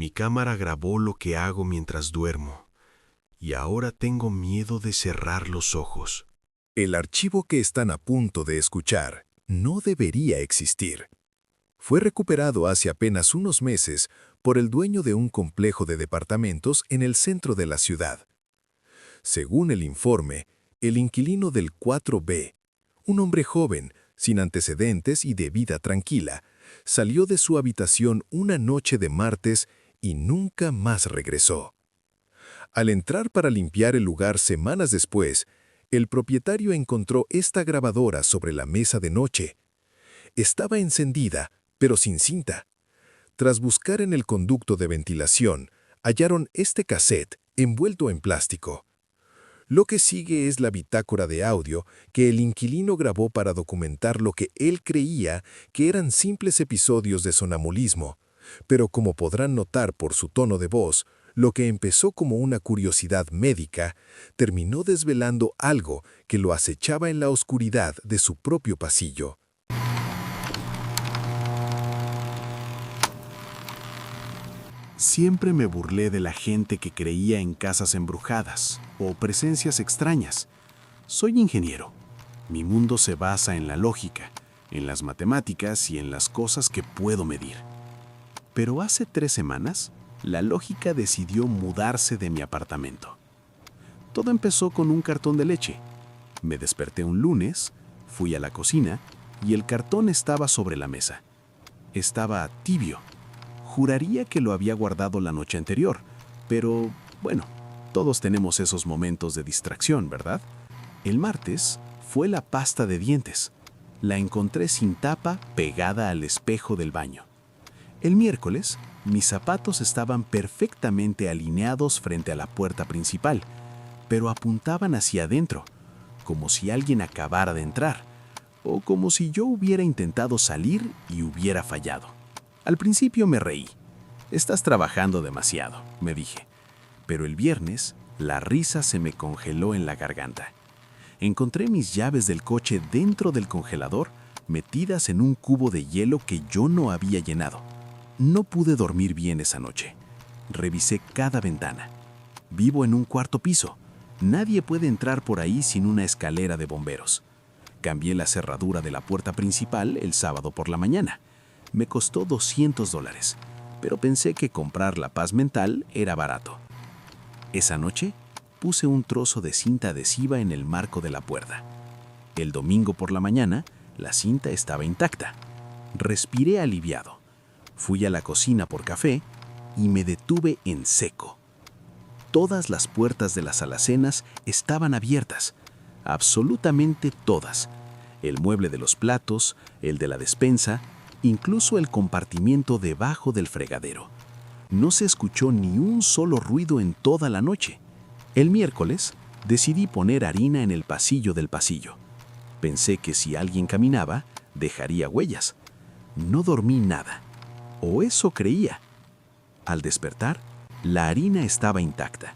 Mi cámara grabó lo que hago mientras duermo, y ahora tengo miedo de cerrar los ojos. El archivo que están a punto de escuchar no debería existir. Fue recuperado hace apenas unos meses por el dueño de un complejo de departamentos en el centro de la ciudad. Según el informe, el inquilino del 4B, un hombre joven, sin antecedentes y de vida tranquila, salió de su habitación una noche de martes y nunca más regresó. Al entrar para limpiar el lugar semanas después, el propietario encontró esta grabadora sobre la mesa de noche. Estaba encendida, pero sin cinta. Tras buscar en el conducto de ventilación, hallaron este cassette envuelto en plástico. Lo que sigue es la bitácora de audio que el inquilino grabó para documentar lo que él creía que eran simples episodios de sonambulismo, pero como podrán notar por su tono de voz, lo que empezó como una curiosidad médica terminó desvelando algo que lo acechaba en la oscuridad de su propio pasillo. Siempre me burlé de la gente que creía en casas embrujadas o presencias extrañas. Soy ingeniero. Mi mundo se basa en la lógica, en las matemáticas y en las cosas que puedo medir. Pero hace 3 semanas, la lógica decidió mudarse de mi apartamento. Todo empezó con un cartón de leche. Me desperté un lunes, fui a la cocina y el cartón estaba sobre la mesa. Estaba tibio. Juraría que lo había guardado la noche anterior, pero bueno, todos tenemos esos momentos de distracción, ¿verdad? El martes fue la pasta de dientes. La encontré sin tapa pegada al espejo del baño. El miércoles, mis zapatos estaban perfectamente alineados frente a la puerta principal, pero apuntaban hacia adentro, como si alguien acabara de entrar, o como si yo hubiera intentado salir y hubiera fallado. Al principio me reí. Estás trabajando demasiado, me dije. Pero el viernes, la risa se me congeló en la garganta. Encontré mis llaves del coche dentro del congelador, metidas en un cubo de hielo que yo no había llenado. No pude dormir bien esa noche. Revisé cada ventana. Vivo en un 4º piso. Nadie puede entrar por ahí sin una escalera de bomberos. Cambié la cerradura de la puerta principal el sábado por la mañana. Me costó $200, pero pensé que comprar la paz mental era barato. Esa noche, puse un trozo de cinta adhesiva en el marco de la puerta. El domingo por la mañana, la cinta estaba intacta. Respiré aliviado. Fui a la cocina por café y me detuve en seco. Todas las puertas de las alacenas estaban abiertas, absolutamente todas. El mueble de los platos, el de la despensa, incluso el compartimiento debajo del fregadero. No se escuchó ni un solo ruido en toda la noche. El miércoles decidí poner harina en el pasillo del pasillo. Pensé que si alguien caminaba, dejaría huellas. No dormí nada, o eso creía. Al despertar, la harina estaba intacta,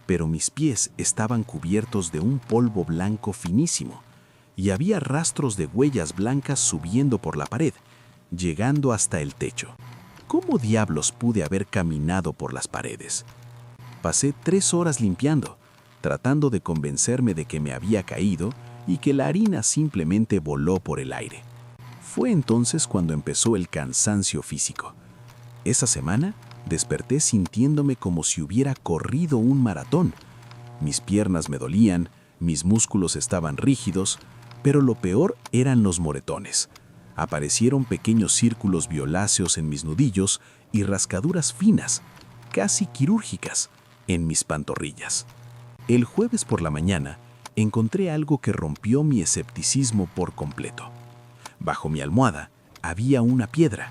pero mis pies estaban cubiertos de un polvo blanco finísimo y había rastros de huellas blancas subiendo por la pared, llegando hasta el techo. ¿Cómo diablos pude haber caminado por las paredes? Pasé 3 horas limpiando, tratando de convencerme de que me había caído y que la harina simplemente voló por el aire. Fue entonces cuando empezó el cansancio físico. Esa semana desperté sintiéndome como si hubiera corrido un maratón. Mis piernas me dolían, mis músculos estaban rígidos, pero lo peor eran los moretones. Aparecieron pequeños círculos violáceos en mis nudillos y rascaduras finas, casi quirúrgicas, en mis pantorrillas. El jueves por la mañana encontré algo que rompió mi escepticismo por completo. Bajo mi almohada había una piedra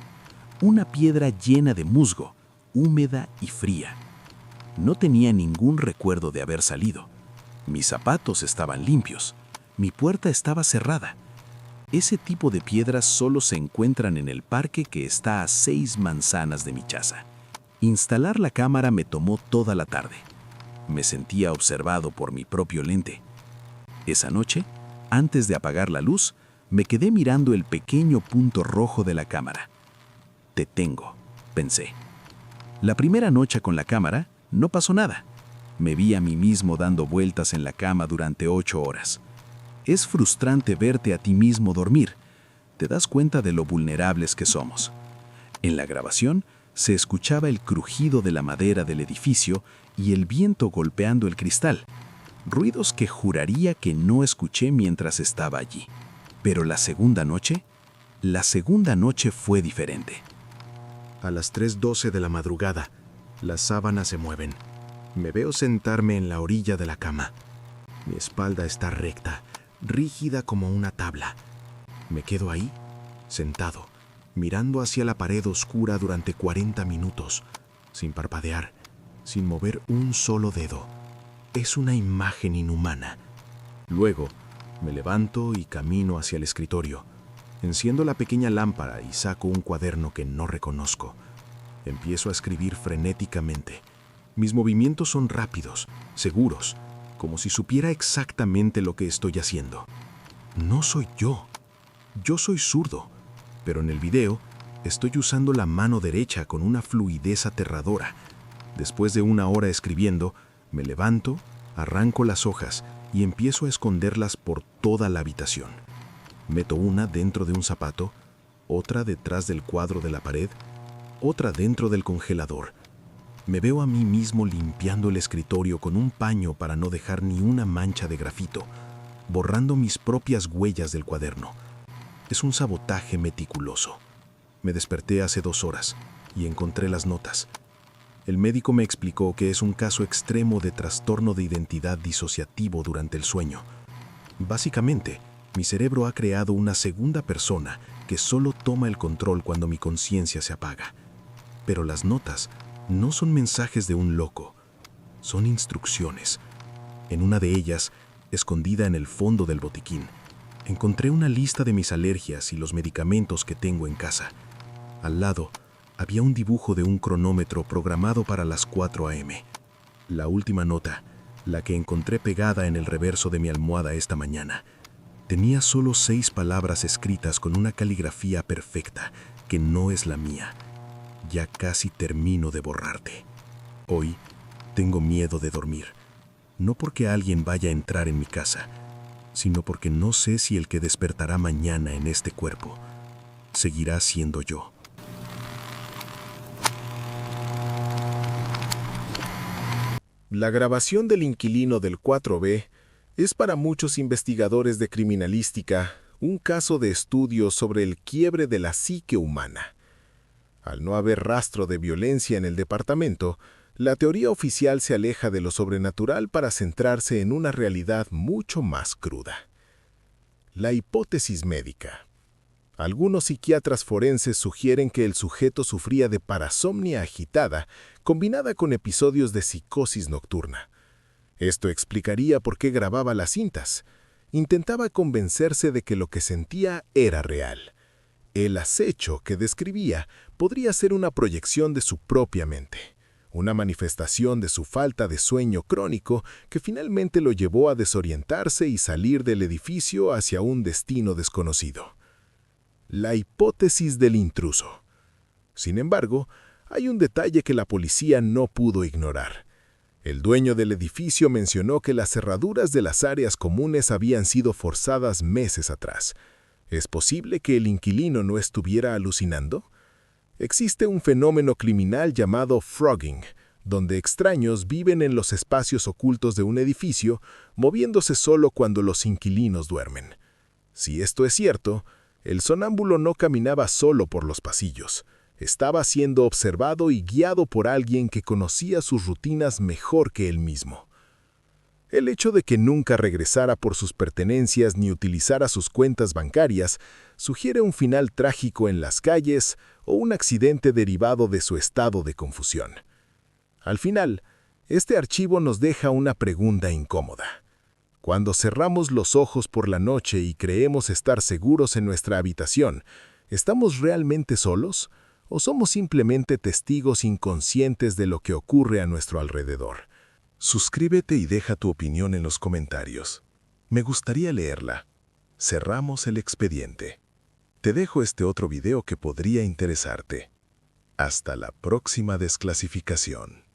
llena de musgo, húmeda y fría. No tenía ningún recuerdo de haber salido. Mis zapatos estaban limpios, mi puerta estaba cerrada. Ese tipo de piedras solo se encuentran en el parque que está a 6 manzanas de mi casa. Instalar la cámara me tomó toda la tarde. Me sentía observado por mi propio lente. Esa noche, antes de apagar la luz, me quedé mirando el pequeño punto rojo de la cámara. Te tengo, pensé. La primera noche con la cámara no pasó nada. Me vi a mí mismo dando vueltas en la cama durante 8 horas. Es frustrante verte a ti mismo dormir. Te das cuenta de lo vulnerables que somos. En la grabación se escuchaba el crujido de la madera del edificio y el viento golpeando el cristal. Ruidos que juraría que no escuché mientras estaba allí. Pero la segunda noche fue diferente. A las 3:12 de la madrugada, las sábanas se mueven. Me veo sentarme en la orilla de la cama. Mi espalda está recta, rígida como una tabla. Me quedo ahí, sentado, mirando hacia la pared oscura durante 40 minutos, sin parpadear, sin mover un solo dedo. Es una imagen inhumana. Luego, me levanto y camino hacia el escritorio. Enciendo la pequeña lámpara y saco un cuaderno que no reconozco. Empiezo a escribir frenéticamente. Mis movimientos son rápidos, seguros, como si supiera exactamente lo que estoy haciendo. No soy yo. Yo soy zurdo, pero en el video estoy usando la mano derecha con una fluidez aterradora. Después de 1 hora escribiendo, me levanto, arranco las hojas y empiezo a esconderlas por toda la habitación. Meto una dentro de un zapato, otra detrás del cuadro de la pared, otra dentro del congelador. Me veo a mí mismo limpiando el escritorio con un paño para no dejar ni una mancha de grafito, borrando mis propias huellas del cuaderno. Es un sabotaje meticuloso. Me desperté hace 2 horas y encontré las notas. El médico me explicó que es un caso extremo de trastorno de identidad disociativo durante el sueño. Básicamente, mi cerebro ha creado una segunda persona que solo toma el control cuando mi conciencia se apaga. Pero las notas no son mensajes de un loco, son instrucciones. En una de ellas, escondida en el fondo del botiquín, encontré una lista de mis alergias y los medicamentos que tengo en casa. Al lado, había un dibujo de un cronómetro programado para las 4 a.m. La última nota, la que encontré pegada en el reverso de mi almohada esta mañana, tenía solo 6 palabras escritas con una caligrafía perfecta, que no es la mía. Ya casi termino de borrarte. Hoy tengo miedo de dormir, no porque alguien vaya a entrar en mi casa, sino porque no sé si el que despertará mañana en este cuerpo seguirá siendo yo. La grabación del inquilino del 4B es para muchos investigadores de criminalística un caso de estudio sobre el quiebre de la psique humana. Al no haber rastro de violencia en el departamento, la teoría oficial se aleja de lo sobrenatural para centrarse en una realidad mucho más cruda. La hipótesis médica. Algunos psiquiatras forenses sugieren que el sujeto sufría de parasomnia agitada combinada con episodios de psicosis nocturna. Esto explicaría por qué grababa las cintas. Intentaba convencerse de que lo que sentía era real. El acecho que describía podría ser una proyección de su propia mente, una manifestación de su falta de sueño crónico que finalmente lo llevó a desorientarse y salir del edificio hacia un destino desconocido. La hipótesis del intruso. Sin embargo, hay un detalle que la policía no pudo ignorar. El dueño del edificio mencionó que las cerraduras de las áreas comunes habían sido forzadas meses atrás. ¿Es posible que el inquilino no estuviera alucinando? Existe un fenómeno criminal llamado frogging, donde extraños viven en los espacios ocultos de un edificio, moviéndose solo cuando los inquilinos duermen. Si esto es cierto, el sonámbulo no caminaba solo por los pasillos. Estaba siendo observado y guiado por alguien que conocía sus rutinas mejor que él mismo. El hecho de que nunca regresara por sus pertenencias ni utilizara sus cuentas bancarias sugiere un final trágico en las calles o un accidente derivado de su estado de confusión. Al final, este archivo nos deja una pregunta incómoda. Cuando cerramos los ojos por la noche y creemos estar seguros en nuestra habitación, ¿estamos realmente solos? ¿O somos simplemente testigos inconscientes de lo que ocurre a nuestro alrededor? Suscríbete y deja tu opinión en los comentarios. Me gustaría leerla. Cerramos el expediente. Te dejo este otro video que podría interesarte. Hasta la próxima desclasificación.